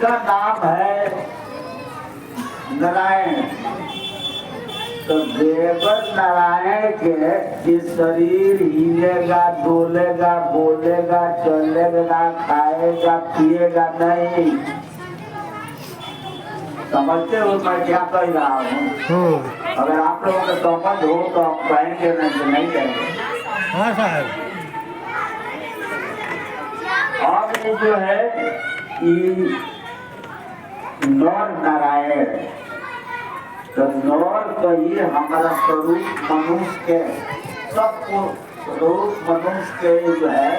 जिसका नाम है नारायण, तो देवर नारायण के शरीर हिलेगा, डोलेगा, बोलेगा, चलेगा, खाएगा, पिएगा नहीं। समझते हो मैं क्या कह रहा हूँ? अगर आप लोगों को समझ हो तो आप कहेंगे, नहीं कहेंगे। हाँ साहब। अब ये जो है ये नर नारायण, तो नर तो ये हमारा स्वरूप मनुष्य के, सबको स्वरूप मनुष्य के जो है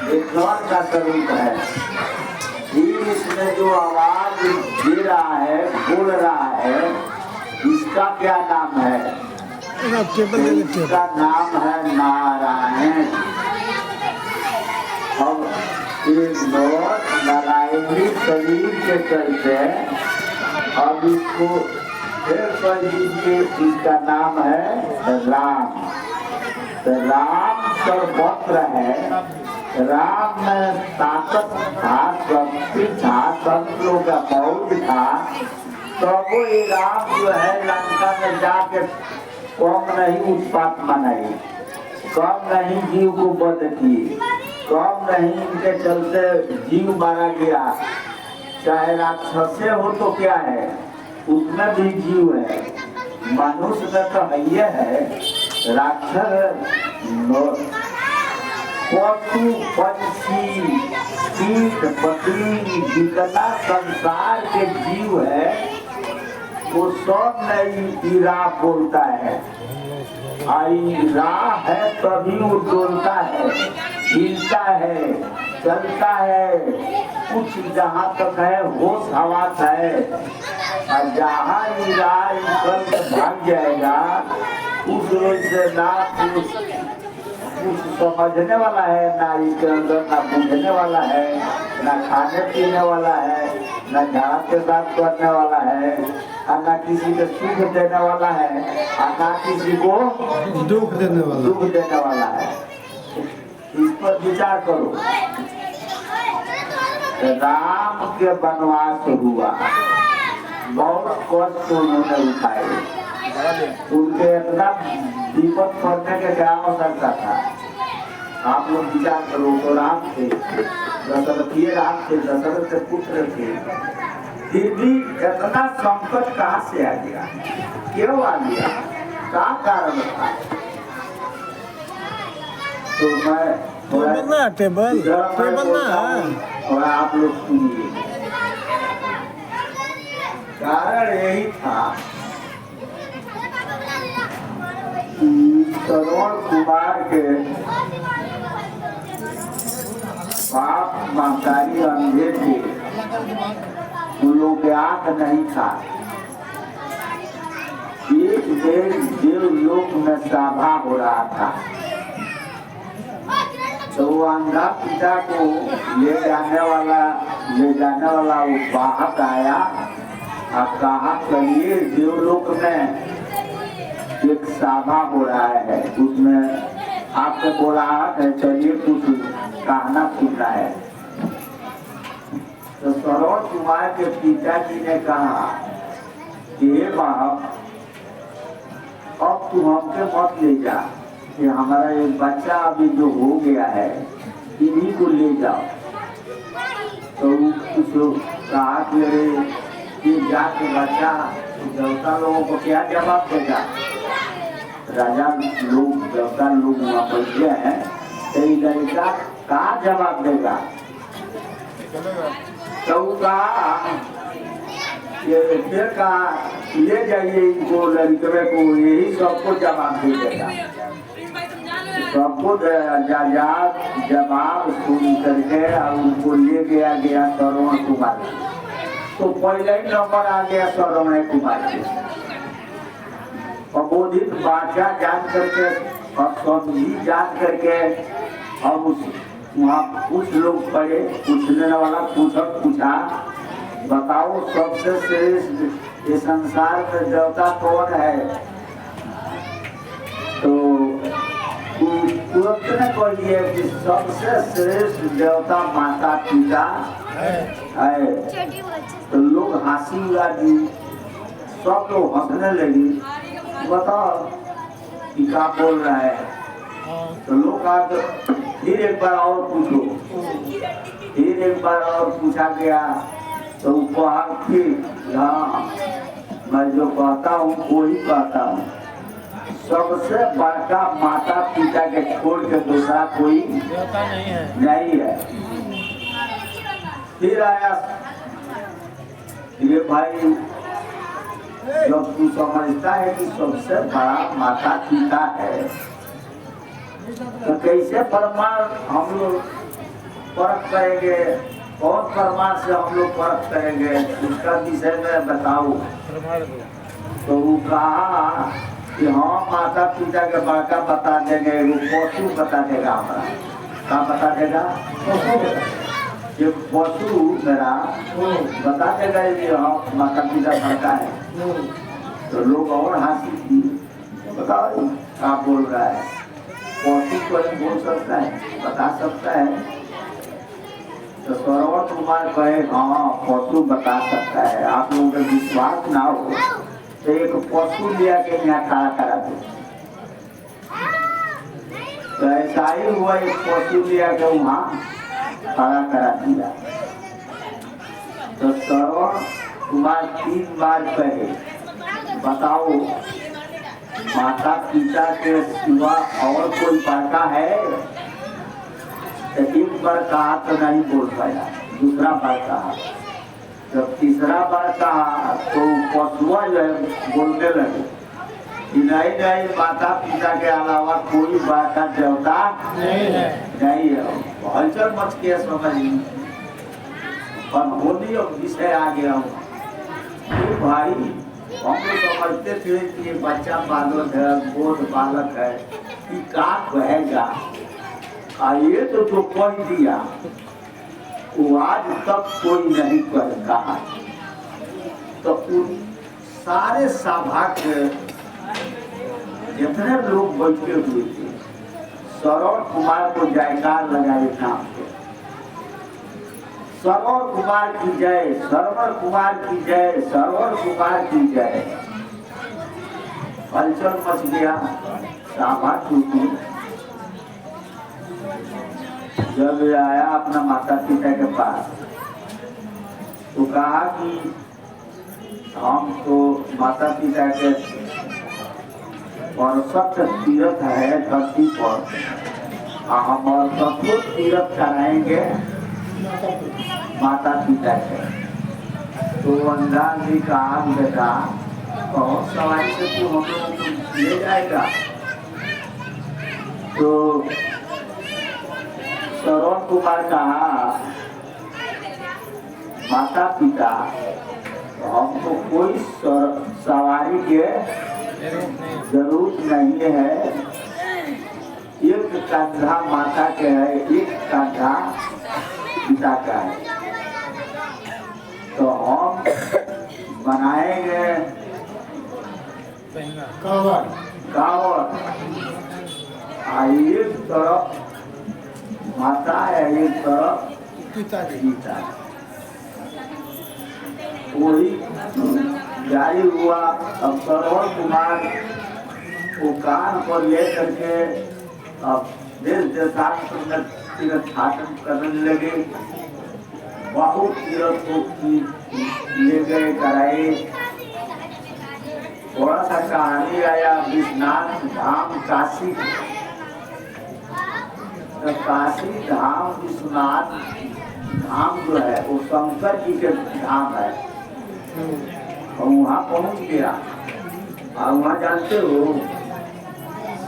ये नर का स्वरूप है। इसमें जो आवाज दे रहा है, बोल रहा है, इसका क्या नाम है? इसका नाम है नारायण। अब एक नर नारायणी शरीर के चलते अब इसको फिर कह दीजिए, इसका नाम है राम। तो राम सर्वत्र है, राम में ताकत था, शक्ति था, शस्त्रों का मौज था, तो वो ये राम जो है लंका में जाके कम नहीं उत्पात मनाई, कम नहीं जीव को वध किए, कम नहीं इनके चलते जीव मारा गया। चाहे राक्षसे हो तो क्या है, उसमें भी जीव है, मनुष्य में तो है, राक्षस पशु पंछी कीट पतंग जितना संसार के जीव है वो सब नहीं राह बोलता है। आई राह है तभी वो डोलता है, हिलता है, चलता है। कुछ जहाँ तक है होश हवास है, और जहाँ ये राह निकल के भाग जाएगा उस रोज से ना कुछ समझने वाला है, ना इसके अंदर ना पूछने वाला है, ना खाने पीने वाला है, ना झाड़ के साथ करने वाला है, और ना किसी को सुख देने वाला है, और ना किसी को दुख देने वाला है। इस पर विचार करो। राम के वनवास हुआ, बहुत कष्ट उन्होंने उठाए, उनके इतना विपद पड़ने के क्या आवश्यकता था? आप लोग विचार करो। तो राम थे, दशरथीय राम थे, दशरथ के पुत्र थे, फिर भी इतना संकट कहाँ से आ गया? क्यों आ गया? क्या कारण था? तो मैं टेबल और आप लोग सुनिए। कारण यही था, श्रवण कुमार के बाप महतारी अंधे थे, उन लोग के आंख नहीं था। एक देवलोक में सभा हो रहा था, तो वो अंधा पिता को ले जाने वाला वो बाहर आया और कहा चलिए देवलोक में एक सभा हो रहा है, उसमें आपको बोला है, चलिए कुछ कहना सुनना है। तो श्रवण कुमार के पिताजी ने कहा कि हे बाप, अब तू हमसे मत ले जा, कि हमारा एक बच्चा अभी जो हो गया है इन्हीं को ले जाओ। तो कुछ कहा कि जाके बच्चा देवता लोगों को क्या जवाब देगा? राजा लोग, देवता लोग वहाँ बैठे हैं, तो लड़का कहाँ जवाब देगा? तो कहा फिर कहा ले जाइए इनको, लड़के को, यही सबको जवाब दे देगा। सबको जवाब सुन करके और उनको ले गया श्रवण कुमार। तो पहले ही नंबर आ गया श्रवण कुमार के। अबोधित बादशाह जान करके और समझी जान करके अब वहाँ कुछ लोग पड़े, पूछने वाला पूछा, बताओ सबसे श्रेष्ठ ये संसार में देवता कौन है? तो तुरंत न कहिए कि सबसे श्रेष्ठ देवता माता पिता है, तो लोग हंसी उड़ा दी, सब लोग हंसने लगी। बताओ कि क्या बोल रहा है? तो लोग आकर फिर एक बार और पूछो, फिर एक बार और पूछा गया तो उपहार फिर हाँ मैं जो कहता हूँ वही कहता हूँ, सबसे बड़का माता पिता के छोड़ के दूसरा कोई नहीं है। फिर आया ये भाई, जब तू समझता है कि सबसे बड़ा माता पिता है तो कैसे प्रमाण हम लोग परख करेंगे? कौन प्रमाण से हम लोग परख करेंगे? उसका विषय में बताओ। तो वो कहा कि हाँ माता पिता के बड़का बता देंगे, वो पशु बता देगा। हमारा क्या बता देगा? ये पशु मेरा बता देगा कि हाँ माता पिता बड़का है। तो लोग और हंसी की, बताओ क्या बोल रहा है? पशु कोई बोल सकता है, बता सकता है? तो श्रवण कुमार कहे हाँ पशु बता सकता है। आप लोगों का विश्वास ना हो तो एक पशु लिया के यहाँ खड़ा करा दो। तो ऐसा ही हुआ, एक पशु लिया के वहाँ खड़ा करा दिया। तो श्रवण कुमार 3 बार कहे बताओ माता पिता के सिवा और कोई बड़का है? एक बार कहा तो नहीं बोल पाया, दूसरा बार कहा, जब तीसरा बार कहा तो पशुआ जो है बोलने लगे कि नहीं माता पिता के अलावा कोई बड़का देवता नहीं है। हलचल मच के समझ पर होनी और विषय आ गया हूँ भाई। हम लोग समझते थे कि ये बच्चा बालक है, बोध बालक है, कि क्या कहेगा। ये तो जो कह दिया वो आज तक कोई नहीं कहा। तो उन सारे सभा के जितने लोग बैठे हुए थे श्रवण कुमार को जयकार लगाए नाम पे, श्रवण कुमार की जय, श्रवण कुमार की जय, श्रवण कुमार की जय। हलचल मच गया, सभा टूटी। जब आया अपना माता पिता के पास तो कहा कि हम तो माता पिता के परसत तीर्थ है धरती पर, हम सचमुच तीर्थ कराएंगे माता पिता के। तो अंदाज भी कहा बेटा बहुत सवारी से तू हम लोगों को ले जाएगा। तो श्रवण कुमार कहा माता पिता हमको कोई सवारी के जरूरत नहीं है, एक कंधा माता के है, एक कंधा पिता का है। तो हम बनाएंगे कांवड़, एक तरफ माता है एक तरफ पिता। वही जारी हुआ। अब श्रवण कुमार को कान पर ले करके अब देश देशांतर में तीर्थाटन करने लगे। बहुत तीर्थ को ले गए कराए। थोड़ा सा कहानी आया विश्वनाथ धाम काशी, तो काशी धाम विश्वनाथ धाम जो है वो शंकर जी के धाम है। और वहाँ पहुँच गया और वहाँ जानते हो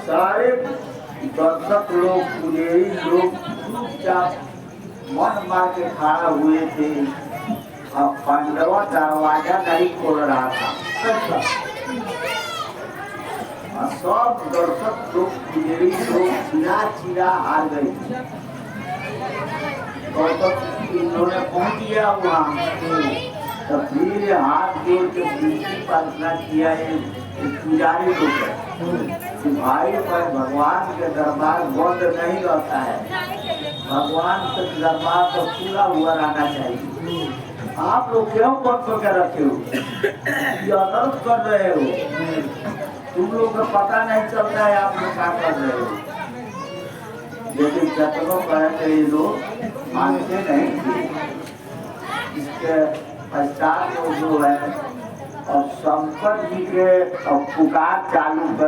सारे दर्शक लोग पुजारी लोग मन मार के खड़ा हुए थे और पांडवा दरवाजा नहीं खोल रहा था। सब दर्शक लोग पुजारी लोग चिरा हार गए थे। और तब इन्होंने पहुंच गया वहाँ तो फिर हाथ जोड़ के विनती प्रार्थना किया है पुजारी को कि भाई पर भगवान के दरबार बंद नहीं रहता है, भगवान के दरबार तो खुला हुआ रहना चाहिए। आप लोग क्यों बंद करके रखे हो, ये अनर्थ कर रहे हो, तुम लोग को पता नहीं चलता है आप लोग क्या कर रहे हो। लेकिन जतनों कहते ये लोग मानते नहीं थे। इसके पश्चात जो है और शंकर जी के पुकार चालू कर